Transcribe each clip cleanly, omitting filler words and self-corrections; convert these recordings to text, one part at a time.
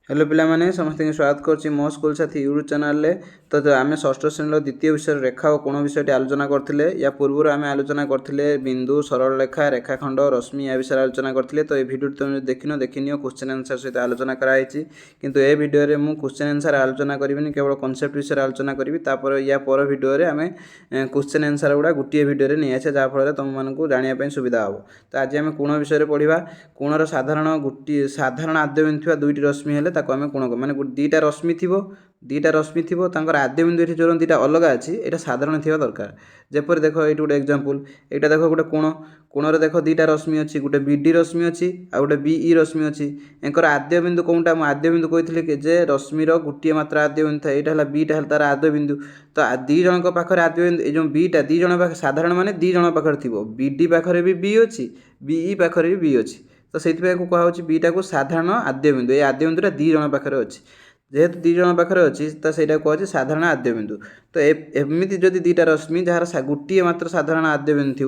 Hello पिलामाने समस्त स्वागत करुच्ची मो स्कूल साथी यूट्यूब चैनल तो आम षष्ठ श्रेणी द्वितीय विषय रेखा और कोण विषय आलोचना करते या पूर्व आम आलोचना करते बिंदु सरल रेखा रेखाखंड रश्मि या विषय आलोचना करते तो ये भिडियो तुम देखिन क्वेश्चन आंसर सहित आलोचना कराई किंतु ए भिडियो में क्वेश्चन आंसर आलोचना करी केवल कॉन्सेप्ट विषय आलोचना करी या पर भिडियो आम क्वेश्चन आंसर गुड़ा गोटे भिडियो नहीं आसे जहाँफल तुम मानक जानापी सुविधा हम। तो आज आम कोण विषय पढ़ा कोणर साधारण आद्यबिंदु दुईटी रश्मि है आम कोण माने दुईटा रश्मि थी आद्यबिंदु ये जो दुईटा अलग अच्छी यहाँ साधारण थी दरकार जपर देख ये गोटे एग्जांपल यहाँ देख गोटे कोण कोणर देख दुईटा रश्मि अच्छी गोटे बीडी रश्मि अच्छी आ गोटे बीई रश्मि अच्छी एंकर आद्यबिंदु कौनटा मुझे आद्यबिंदु कही जे रश्मिर गोटे मात्र आद्यबिंदु था यहाँ बीटा तार आद्यबिंदु तो दी जन पाखे आद्यबिंदु ये जो बीटा दी जन पाखे साधारण माने दी जन पाखे थी बीडी पाखे भी बी अच्छी बीई पाखे भी बी अच्छी तो से कहुच्छी बीटा को साधारण आद्यबिंदु ये आद्यबिंदुटा दी जन पाखे अच्छी जेहेतु दी जन पाखे अच्छी तो सहीटा कहुच्छे साधारण आद्यबिंदु तो एमती जदि दुईटा रश्मि जार गोटे मात्र साधारण आद्यबिंदु थी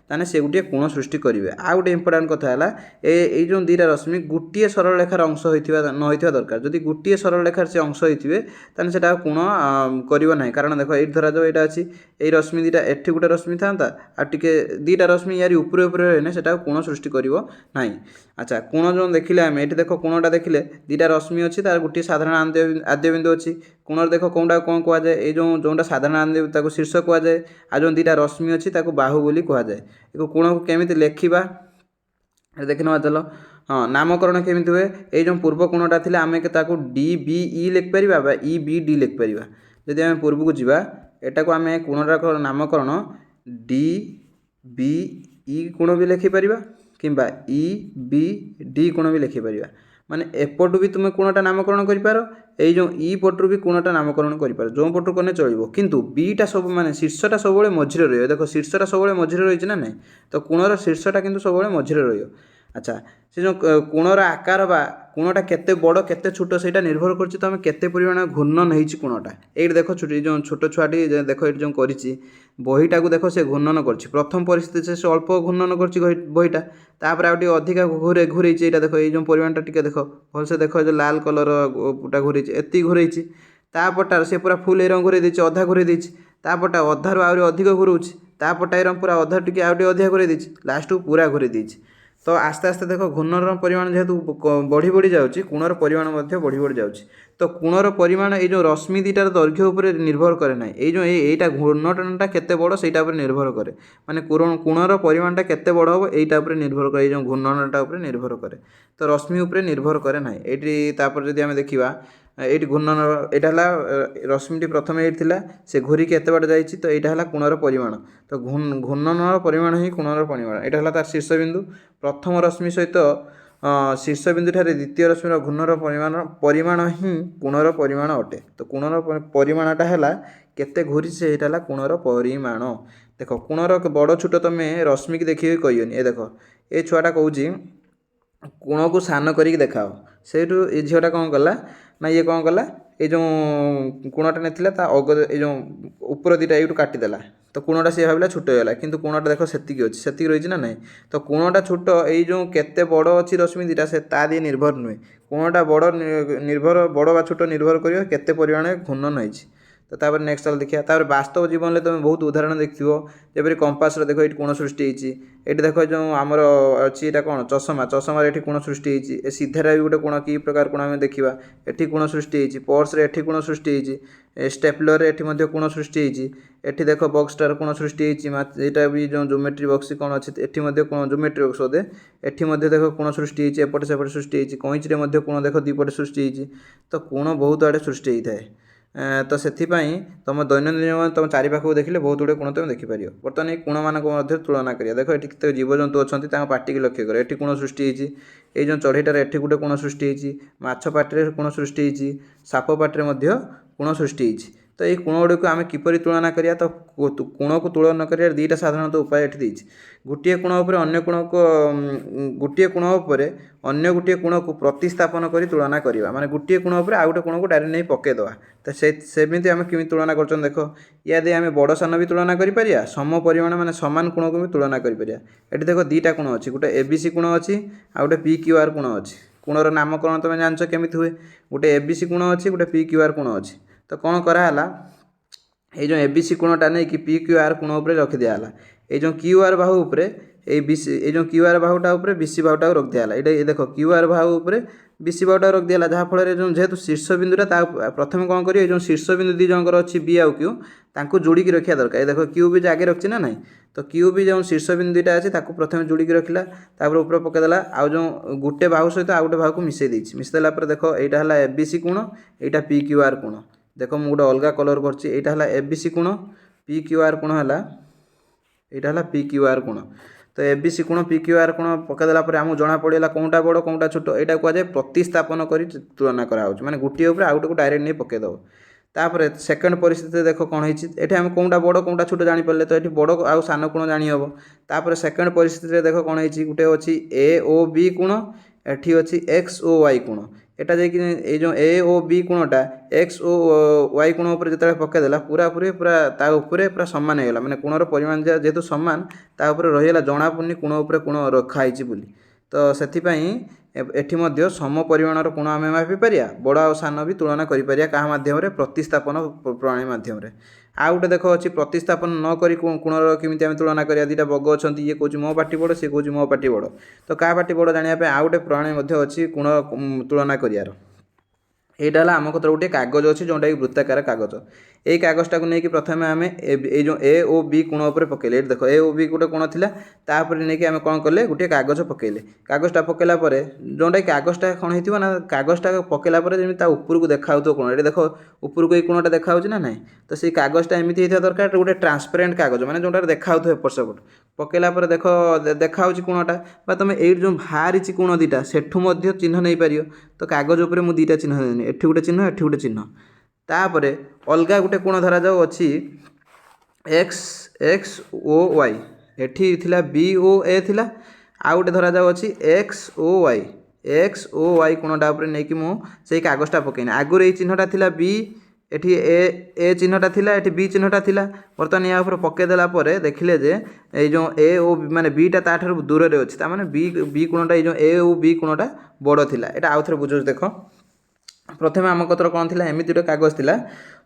ताने से गोटे कोण सृष्टि करेंगे आ गए इंपोर्टाट कथा है ये जो दुईटा रश्मि गोटे सरल रेखार अंश न होता दरकार जदि गोटे सरल रेखार से अंश होते से कोण करना कारण देख ये धरा जाओ यहाँ अच्छी ये रश्मि दुईटा एठी गोटे रश्मि था टे दुईटा रश्मि यार उपरे रहने से कोण सृष्टि करना। अच्छा कोण जो देखिले आम ये देख कोणटा देखिले दुईटा रश्मि अच्छी तार गोटे साधारण आद्यबिंदु अच्छी कोण देख कौनटा कौन कहुए ये जोटा साधारण आद्यबिंदु शीर्ष कहुए आ जो दुईटा रश्मि अच्छी बाहु बोली कहुए कोण को केमिति लेखिबा देखिना चल हाँ नामकरण केमिति हुए ये जो पूर्व कोणटा थिला आमे ताकू डी बी ई लिखिपर ई बी डी लिखिपर जदि आम पूर्व को जीवा एटा को आम कोणटार नामकरण डी बी ई कोण भी लिखिपर किंबा ई बी डी कोण भी लिखिपर माने एपटू भी तुम कोणटा नामकरण करिपार এই जो ই पटरू भी कोणटा नामकरण करिपार जो पटरू कने चलिबो किंतु बीटा सब माने शीर्षटा सबले मझिरे रहियो देखो शीर्षटा सबले मझिरे रहिछ ना नहीं तो कोणर शीर्षटा किंतु सबले मझिरे रहियो। अच्छा से जो कोणर आकार बा कोणटा केते बड़ केते छोट सेटा निर्भर करछि तो हम केते परिमाण घूर्णन हेछि कोणटा एइट देखो छोटी जो छोट छुआटी देखो एइट जो करिछि बहीटा को देखो से घूर्णन करछि प्रथम परिस्थिति से अल्प घूर्णन करछि बहीटा तापर आउटी अधिका घूरेछि एटा देखो ये जो परिमाणटा टिके देखो भल से देखो जो लाल कलर पुटा घूरेछि एति घूरेछि तापटार से पूरा फुल एरम घूरे देछि अधा घूरे देछि तापटा अधारु आउरी अधिक घूरउछि तापटा एरम पूरा अधा टिके आउटी अधिक घूरे देछि लास्ट को पूरा घूरे देछि तो आस्ते आस्ते देखो घूर्णन परिमाण जेहेतु बढ़ी बढ़ी जाऊँगी कोणर परिमाण बढ़ी बढ़ी जाऊँगी तो कोणर परिमाण ये जो रश्मि दुईटार दैर्घ्य उपर निर्भर करे ना ये जो यहीटा घूर्णनटा केते बड़ सेटा उपर निर्भर करे माने कोणर परिमाणटा केते बड़ हम यहीटा उपर निर्भर करे जो घूर्णनटा उपर निर्भर करे तो रश्मि उपर निर्भर करे ना ये तापर जदि आम देखा ये घूर्णन यहाँ रश्मिटी प्रथम ये से घूरिकी एत बाट जाइए तो यहाँ है कोणर परिमाण तो घूर्णन परिमाण ही कोणर परिमाण यहाँ तार शीर्षबिंदु प्रथम रश्मि सहित शीर्षबिंदु ठारे द्वितीय रश्मिर घूर्णर परिमाण ही कोणर परिमाण अटे तो कोणर परिमाणटा है केते घूरी से यहाँ कोणर परिमाण देख कोणर बड़ छोट तुम रश्मि की देखिए कहनी ये देख ये छुआटा कौची कोण को सान करिक देखाओ से झीटा कौन कला ना ये कौन कला ये जो कोणटा नहीं अग ये जो ऊपर दुटा यूँ काटिदेला तो कोणटा सी भावला छोट होगा किंतु कोणटा देख सेतिक अच्छी सेतिक रही ना नहीं तो कोणटा छोट ये जो केते बड़ अच्छी रश्मि दुटा से ता दिए निर्भर नुहे कोणटा बड़ निर्भर बड़ बा छोट निर्भर कर केते परिमाण घूर्णन होइछि तो तापर नेक्स्ट चल देखिए तापर वास्तव जीवन में तुम बहुत उदाहरण देखियो जबरी कंपास देखो ये कोण सृष्टि होती ये देख जो आमर अच्छी यहाँ कौन चषमा चषमार ये कोण सृष्टि होती सीधार भी गोटे कोण कि प्रकार कोण आम देखा ये कोण सृष्टि होती पर्स रे कोण सृष्टि होती स्टेपलर ये कोण सृष्टि होती ये देख बक्सटार कोण सृष्टि होती यहाँ भी जो ज्योमेट्री बक्स कौन अच्छी ये कोण ज्योमेट्री बक्स बोधे ये देख कोण सृष्टि होती एपटे सेपटे सृष्टि होती कईचरे कोण देख दीपटे सृष्टि होती तो कोण बहुत आड़े सृष्टि होता है तो से तुम दैनंदिन जीवन तुम चारिपाख देखिले बहुत गुड़े कोण तुम देखिपर बर्तमान ये कोण मान तुलना करिया देख ये जीवजंतु अच्छा पार्टी की लक्ष्य कर ये कोण सृष्टि होती ये जो चढ़ईटार ये गोटे कोण सृष्टि होती माछ पाटिरे कोण सृष्टि होती साप पाटिरे कोण सृष्टि होती तो ये कोण गुड़ी आम किपर तुलना करिया तो कोण को तुलना करिया दुईटा साधारणतः उपाय ये गोटे कोण उपर अन्य कोण को गोटे कोण उपर अन्य गोटे कोण को प्रतिस्थापन कर तुलना करवा माने गोटे कोण उपर आ गोटे कोण को डायरेक्ट नहीं पकईदवा तो सेमती आम किमी तुलना कर देख या आम बड़ सान भी तुलना करिया सम परिमाण माने समान कोण को भी तुलना करिया एठी देख दुईटा कोण अच्छी गोटे एबीसी कोण अच्छी आ गोटे पी क्यू आर कोण अच्छी कोणर नामकरण तुम जान केमी हुए गोटे एबीसी कोण अच्छी गोटे PQR कोण अच्छी तो कौन कराला ये जो एबीसी कोणटा नहीं कि PQR कोण उपर रखी दियाला ये जो QR बाहु उपरे ये जो QR बाहुटा उपरे BC बाहुटा रख दियाला ये देखो QR बाहु उपरे BC बाहुटा रख दियाला जहाँ फल जेहेतु शीर्ष बिंदुटा प्रथम कौन करिए जो शीर्ष बिंदु दी जनकर अच्छी B आउ Q तांको जोड़ी रखा दरकार ये देखो Q भी आगे रखी ना नहीं तो Q भी जो शीर्ष बिंदु दुईटा अच्छी प्रथम जोड़ी रखिला तापर ऊपर पकईदेला आउ जो गोटे बाहु सहित आउ गोटे बाहु को मिसई देछि मिसदेला देखो यहाँ है एबीसी कोण यहाँ PQR कोण देखो मुझे गोटे अलग कलर करटा है एबीसी कोण PQR कोण है यहाँ है PQR कोण तो एबीसी कोण PQR कोण पकईदेला आमको जना पड़ा कौटा बड़ कौटा छोट यहाँ कहुए प्रतिस्थापन कर तुलना कराऊँ माने गोटे उपर आउ गोटे को डायरेक्ट नहीं पकईदेव तापर सेकेंड परिस्थिति देख कौन है आम कौटा बड़ कौटा छोट जापर तो ये बड़ आउ सान कोण जानी हम तापर सेकेंड परिस्थिति देख कौन है गोटे अच्छी AOB कोण एठी अच्छी XOY कोण एटा जे कि जो AOB कोणटा XOY कोण उपर जिते पकईदेला पूरा पूरी पूरा ता उपरे पूरा सामान होगा माने कोणर परिमाण जेहेतु सामान ता उपरे रहीला जना पड़नी कोण उपरे कोण रखाई बोली तो सेथिपाई एठी मध्य सम परिमाणर कोण आमे मापी परिया बड़ आ सान भी तुलना करि परिया का माध्यम रे प्रतिस्थापन प्रणाली माध्यम रे आ गोटे देख अच्छी प्रतिस्थापन न करी कोणर केमिति आमे तुलना करिया दुईटा बग अछंती ये कहूँ मो पाटी बड़ सी कहूँ मो पाटी बड़ तो का पाटी बड़ जानिया पे आ गोटे प्रणाली मध्य अच्छी कोण तुलना करियार यहाँ है आम कतर गोटे कागज अच्छी जोटा कि वृत्ताकार कागज यही कागजटा को लेकिन प्रथम आम ये जो AOB कोण उपर पकईले देख AOB गोटे कोण थिला तापर नहीं आम कौन कले गोटे कागज पकईले कागजटा पकईला जोटा कि कागजटा कौन हो ना कागजटा पकईला जमी ऊपर को देखा कोण ये देख ऊपर को ये कोणटा देखा ना ना तो से कागजटा एमती होता दरकार गोटे ट्रांसपेरेंट कागज मैंने जोटा देखा एपट सेपट पकईला देख देखा कोणटा तुम ये जो बाहरी कोण दीटा सेठू चिन्ह नहीं पार तो कागज उपर मुझे दुईटा चिन्ह देनी एठी गोटे चिन्ह एठी गोटे चिन्ह तापर अलग गोटे कोण धरा जाऊ अच्छी XOY एठी थिला BOA थिला आ गोटे धरा जाऊ अच्छी XOY कोणटा उपर नहीं कि मुझे कागजटा पकईनी आगुरी चिन्हटा थिला B एठी ए चिन्हटा थिला एठी B चिन्हटा थिला बर्तमान या ऊपर पकईदेला देखिले जे ये जो AO माने Bटा ताठार दूर रे अछि ता माने B कोणटा ये जो AOB कोणटा बड़ थिला एटा आउ थरे बुझो देखो प्रथम आम कतर कौन थी एमती गोटे कागज थिला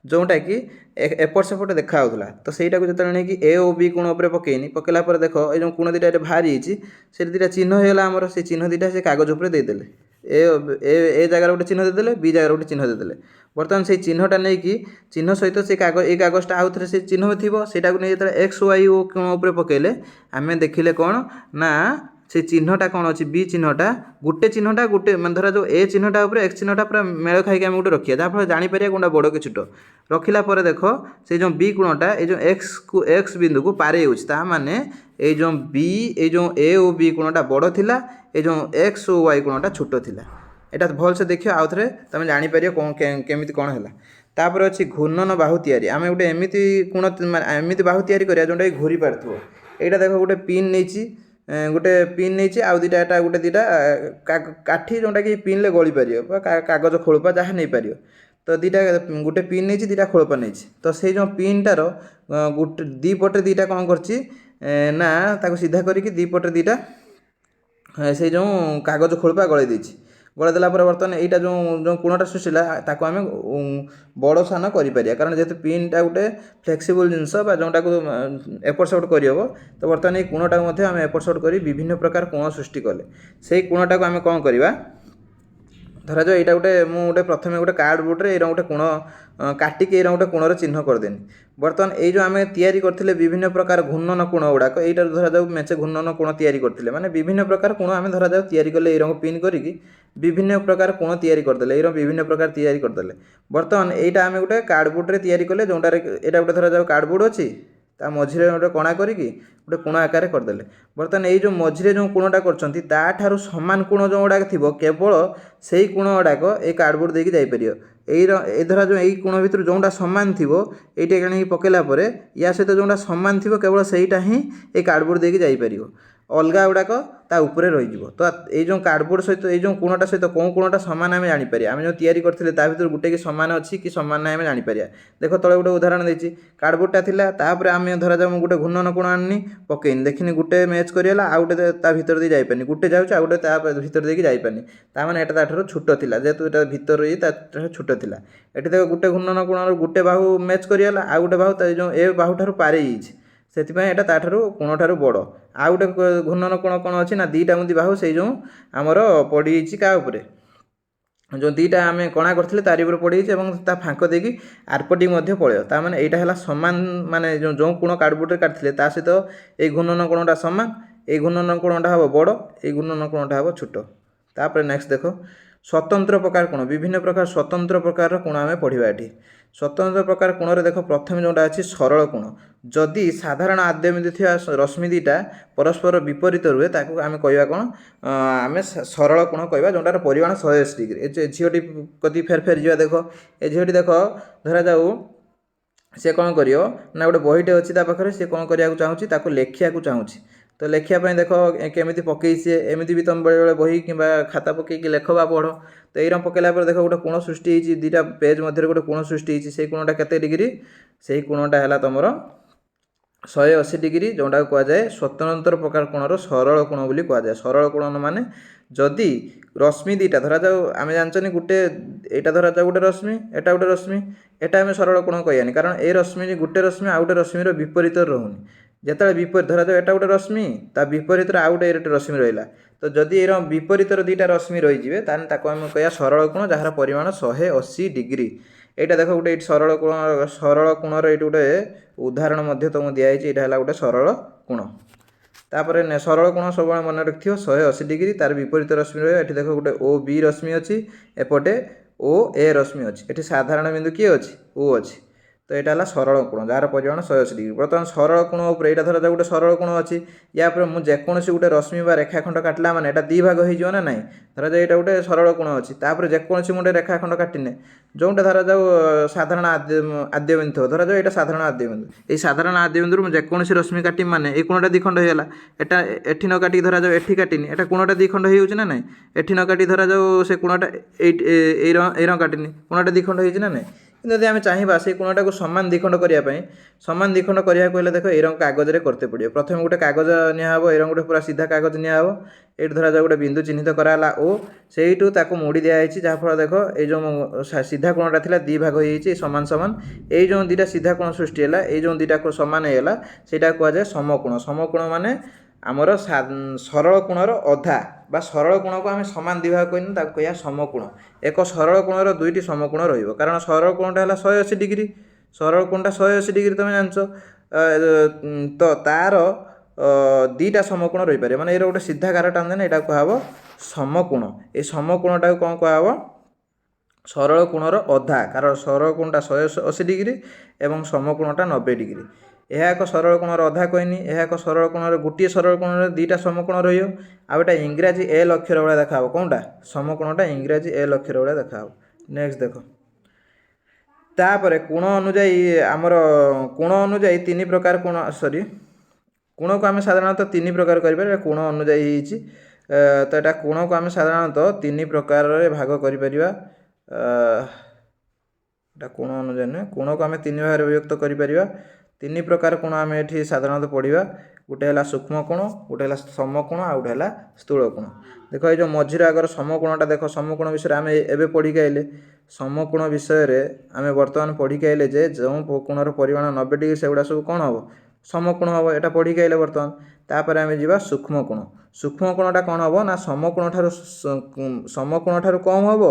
जोटा कि एपट सेपट देखा तो सहीटा को जो कि AOB कोण उपर पकईनी पकईला देख ये जो कोण दुटा बाहरी से दुटा चिन्ह होगा आमर से चिन्ह दुटा से कागज उपर देदेले ए जगार गोटे चिन्ह देदेले B जगार गोटे चिन्ह देदेले बर्तमान से चिन्हटा नहीं कि चिन्ह सहित से कागज ये कागजटा आउ थे से चिन्ह थी सेटा को नहीं जो XOY कोण उपर पकईले आम देखिले कौन ना से चिन्हटा कौन अच्छी B चिन्हटा गोटे मैं धरा जो ए चिन्हटा उपर X चिन्हटा पूरा मेल खाई आम गोटे रखिए जहाँफल जापर कौन बड़ कि छोट रखिला देख से जो B कोणटा ये जो X बिंदु को पारे माने ये जो B ये जो AOB कोणटा बड़ थिला ये जो XOY कोणटा छोट थिला एटा भल से देखियो आउ थे तुम जापर कौन केमिति कौन है तापर अच्छी घूर्णन बाहु तैयारी आम गोटे एमती कोण एमती बाहु तैयारी करिया जोटा घूरी पारथो यहाँ देख गोटे पिन नहीं गोटे पिन नहीं आउ दुटा एटा गोटे दुटा काठी जोटा कि पिन ले गली पार कागज खोलपा जहाँ नहीं पार तो दुटा गोटे पिन नहीं दुटा खोलपा नहीं तो से जो पिनटार गोटे दीपटे दुटा कौन कर सीधा करके दीपटे दुटा से जो कागज खोलपा गलई देछि गलदेला बर्तमान यहाँ जो जो कोणटा सुशीला ताको आम बड़ सान कर कारण जेहेतु पिनटा गोटे फ्लेक्सिबल जिनस जोटा को एपट सेपट करहब तो बर्तमान ये कोणटा आम एपट सेपट कर विभिन्न प्रकार कोण सृष्टि कले से कोणटा को आम कौन करवा धरा जाओ यहाँ गोटे मुझे प्रथम गोटे कार्डबोर्ड रे गोटे कोण काटिक ये गोटे कोणर चिन्ह करदेनी बर्तमान ये जो आम तैयारी करथिले विभिन्न प्रकार घूर्णन कोण गुड़ाक यहाँ धरा जाऊ मेचे घूर्णन कोण तैयारी करथिले माने विभिन्न प्रकार कोण आम धरा जाऊ तैयारी कले ये पिन करिकी विभिन्न प्रकार कोण तैयारी करदेले ये विभिन्न प्रकार तैयारी करदेले बर्तमान यहाँ आम गोटे कार्डबोर्ड रे तैयारी कले जोटार यहाँ गोटे धरा जाऊ कार्डबोर्ड अच्छी ता मझिरे गोटे कणा करिकी गोटे कोण आकार करदेले बर्तमान ये जो मझिरे जो कोणटा करछंती ताठारु समान कोण जो गुड़ाक थिबो केवल से कोण गुड़ाक ये कार्डबोर्ड देकी जाई परियो ए धरा जो यही कोण भितर जोटा सामान थी ये पकईला या सहित जोटा सामान थी केवल सहीटा ही ये कार्डबोर्ड देकी जाई परियो अलगा गुड़ाक ता उपरे रही तो ये कार्डबोर्ड सहित ये कोणटा सहित कौन कोणटा सामान आम जापर आम जो तैयारी करते भर गोटे कि सामान अच्छी कि सामान ना आम जापर देख तले गोटे उदाहरण देती कार्डबोर्डटा थिला तापर आम धरा जाऊ गोटे घूर्णन कोण आनी पकईनी देखनी गोटे मैच करगला आउ गोटे ता भर दे जापारे गोटे जाऊँ आउ गोटे ता भर देकी जापारे ताने यहाँ ताठू छोट था जेहेतु यहाँ भर रही छोट था ये देख गोटे घूर्णन कोण गोटे बाहु मैच करगला आउ गोटे बाहु जो ए बाहु ठार पारे से कोण ठार बड़ आउ गोटे घूर्णन कोण कौन अच्छी ना दीटा मुदी बाहु से जो आमर पड़ी क्या उपरे जो दीटा आम कणा करते तारी उपर पड़ी ता फांक देकी आरपटी पड़े ताने यहाँ है सामान माने जो कोण कार्डबोर्ड काटते सहित ये घूर्णन कोणटा सामान ये घूर्णन कोणटा हम बड़ ये घूर्णन कोणटा हम छोट तापर नेक्स्ट देख स्वतंत्र प्रकार कोण विभिन्न प्रकार स्वतंत्र प्रकार कोण आम पढ़ा ये स्वतंत्र प्रकार कोण देख प्रथम जोटा अच्छी सरल कोण जदि साधारण आद्यबिंदु थी रश्मि दीटा परस्पर विपरीत रुहे ताकू आम कह कौन आम सरल कोण कह जोटार परिमाण 180 डिग्री झीटी कति फेर फेर जा देख ए झीटी देख धरा जाऊ सी कौन कर ना गोटे बहीटे अच्छी पाखे सी कौन करने चाहूँ लेखिया चाहूँगी तो लेखापी देख केमी पकई सी एमती भी तुम बेले बही कि खाता पकईकी लेख बा पढ़ तो यही पकड़ा देख गोटे कोण सृष्टि दीटा पेज मध्य गोटे कोण सृष्टि से कोणटा केते डिग्री से कोणटा है तुम 180 डिग्री जोटा कहुए स्वतंत्र प्रकार कोणर सरल कोण बोली कहुए सरल कोण माने जदि रश्मि दीटा धरा जाऊ आम जाननी गोटे यहाँ धरा जाऊ गोटे रश्मि एटा गोटे रश्मि एटा आम सरल कोण कहनी कारण ए रश्मि गोटे रश्मि आउ गोटे रश्मिर विपरीत रोनी जिते विपरीत धरा जाऊ एटा गोटे रश्मि ता विपरीत आउ गोटे रश्मि रहा तो जदि ये विपरीत दीटा रश्मि रही आम कह सरल कोण जार परिमाण 180 डिग्री यहाँ देख गोटे सरल कोणर ये गोटे उदाहरण तुमको दिखाई यहाँ है गोटे सरल कोण तापर सरल कोण सब मन रखियो 180 डिग्री तार विपरीत रश्मि रही है। देख गोटे ओ बी रश्मि अच्छी एपटे ओ ए रश्मि अच्छी ये साधारण बिंदु किए अच्छी ओ अच्छी तो यहाँ है सरल कोण जार परिमाण 180 डिग्री बर्तमान सरल कोण उपर यहाँ धरा गोटे सरल कोण अच्छी या मुझे जेकोसी गोटे रश्मि रेखाखंड काटला माने एटा दी भाग हो ना नाई धरा जाए यहाँ गोटे सरल कोण अच्छी तापर जेकोसी गोटे रेखाखंड काटिने जोटा धरा जाऊ साधारण आद्यबिंदु थो धरा जाऊ यहाँ साधारण आद्यबिंदु ये साधारण आद्यबिंदु मुझे जेकोसी रश्मि काटी माने ये कोणटा दिखंड होगा एटा एठी न काटी धरा जाऊ एठी काटिनी एटा कोणटा दिखंड हो ना नाई एठी न काटी धरा जाऊ से कोणटा एरं काटिनी कोणटा दिखंड हो ना नाई जदि आम चाहिए से कोणटा को सामान दिखंड करने सामान दिखंड करने देख एरं कागज में करते पड़े प्रथम गोटे कागज निहब एरं गोटे पूरा सीधा कागज निहब ये धरा जाए गोटे बिंदु चिन्हित कराला ओ से मुड़ी दिखाई जहाँफल देख ये जो सीधा कोणटा था दी भाग हो सामान सामान ये जो दीटा सीधा कोण सृष्टि है ये जो दीटा सामान होगा से कहुए समकोण समकोण माने आमर सरल कोणर अधा बा सरल कोण को आम सामान दी भाग कहनी कह समकोण एक सरल कोणर दुईटी समकोण रही कारण सरल कोणटा है 180 डिग्री सरल कोणटा 180 डिग्री तुम जान तो तार दीटा समकोण रही पारे माने ये गोटे सीधा गार टान यहाँ कह समकोण ये समकोणटा कौन कह सरल कोणर अधा कारण सरल कोणटा 180 डिग्री एवं समकोणटा 90 डिग्री यह एक सरल कोणर अधा कहनी यह एक सरल कोणर गोटे सरल कोणर दीटा समकोण रही आउटा इंग्राजी एल अक्षर भाया देखा कौनटा समकोणटा इंग्राजी एल अक्षर भाया देखा नेक्स्ट देख तापर कोण अनुजाई आमर कोण अनुजाई 3 प्रकार कोण सॉरी कोण को आम साधारणतः 3 प्रकार करें कोण अनुजाई तो यहाँ कोण को आम साधारणतः 3 प्रकार भाग कर कोण अनुजाई नुहे कोण को आम 3 भाग विभक्त कर 3 प्रकार कोण आम ये साधारणतः पढ़ा गोटे है सूक्ष्म कोण गोटे है समकोण आ गोटे है स्थूल कोण देख ये जो मझीर आगर समकोणटा देख समकोण विषय आम एवं पढ़ी आइले समकोण विषय आम बर्तमान पढ़ी आइले जो कोणर परिमाण 90 डिग्री से गुड़ा सब कौन हम समकोण हम यहाँ पढ़ी आइले बर्तमान तापर आम जा सूक्ष्म कोणटा कौन हम ना समकोण ठारू कम हम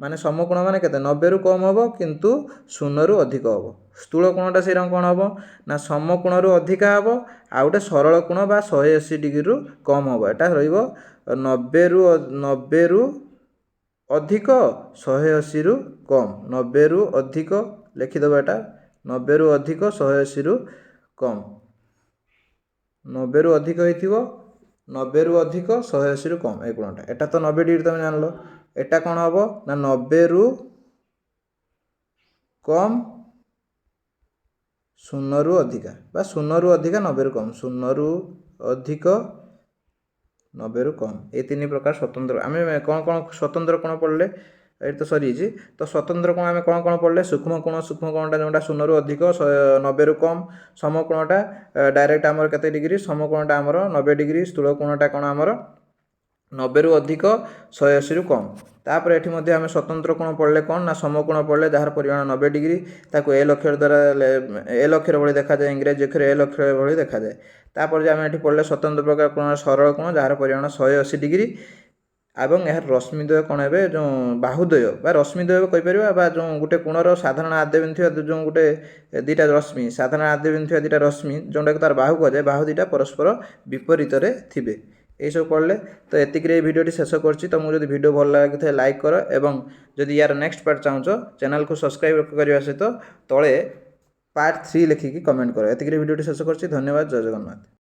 माने समकोण माने केते 90 रु कम हम किंतु 0 रु अधिक हम स्थूल कोणटा से कौन हम ना समकोण रु अधिक हम आ गोटे सरल कोण बा 180 डिग्री रु कम हम एटा रहिबो 90 रु अधिक 180 रु कम 90 रु अधिक लिखिदेव एटा 90 रु अधिक 180 रु कम 90 रु अधिक होइथिबो 90 रु अधिक 180 रु कम ए कोणटा एटा तो 90 डिग्री तुम जानलो एटा कौन हम ना 90 रु कम 0 रु अधिका बा 0 रु अधिका 90 रु कम 0 रु अधिक 90 कम ये तीन प्रकार स्वतंत्र आम कौन कौन स्वतंत्र कोण पढ़ले ये तो सरी तो स्वतंत्र कोण आम कौन कौन पढ़ले सूक्ष्म कोणटा जोटा 0 रु अधिक 90 रु कम समकोणटा डायरेक्ट आमर केते डिग्री समकोणटा आमर 90 डिग्री स्थूल कोणटा कौन आमर 90 रु अधिक 180 रु कम तापर एठी मध्ये आम स्वतंत्र कोण पढ़ले कौन ना समकोण पढ़ले जार परिमाण 90 डिग्री ताको एल अक्षर द्वारा एल अक्षर भली देखा जाए इंग्रेजी अक्षर एल अक्षर भली देखा जाए तापर आम एठी पढ़ले स्वतंत्र प्रकार कोण सरल कोण जार परिमाण 180 डिग्री एवं यार रश्मिद्वय कौन है जो बाहुद्वय बा रश्मिद्वय कहीपर जो गोटे कोणर साधारण आद्यबिंदु जो गोटे दुटा रश्मि साधारण आद्यबिंदु दुटा रश्मि जोटा तार बाहु कहुए बाहु दुटा परस्पर विपरीत थे ये सब पढ़ले तो एतिक भिडियोटी शेष करछि तुमको जब भिडियो भल लगे लाइक कर एवं जदि यार नेक्स्ट पार्ट चाहो चैनल को सब्सक्राइब करने सहित तले पार्ट 3 लिखिकी कमेंट कर एतिक भिडियोटी शेष करछि धन्यवाद जय जगन्नाथ।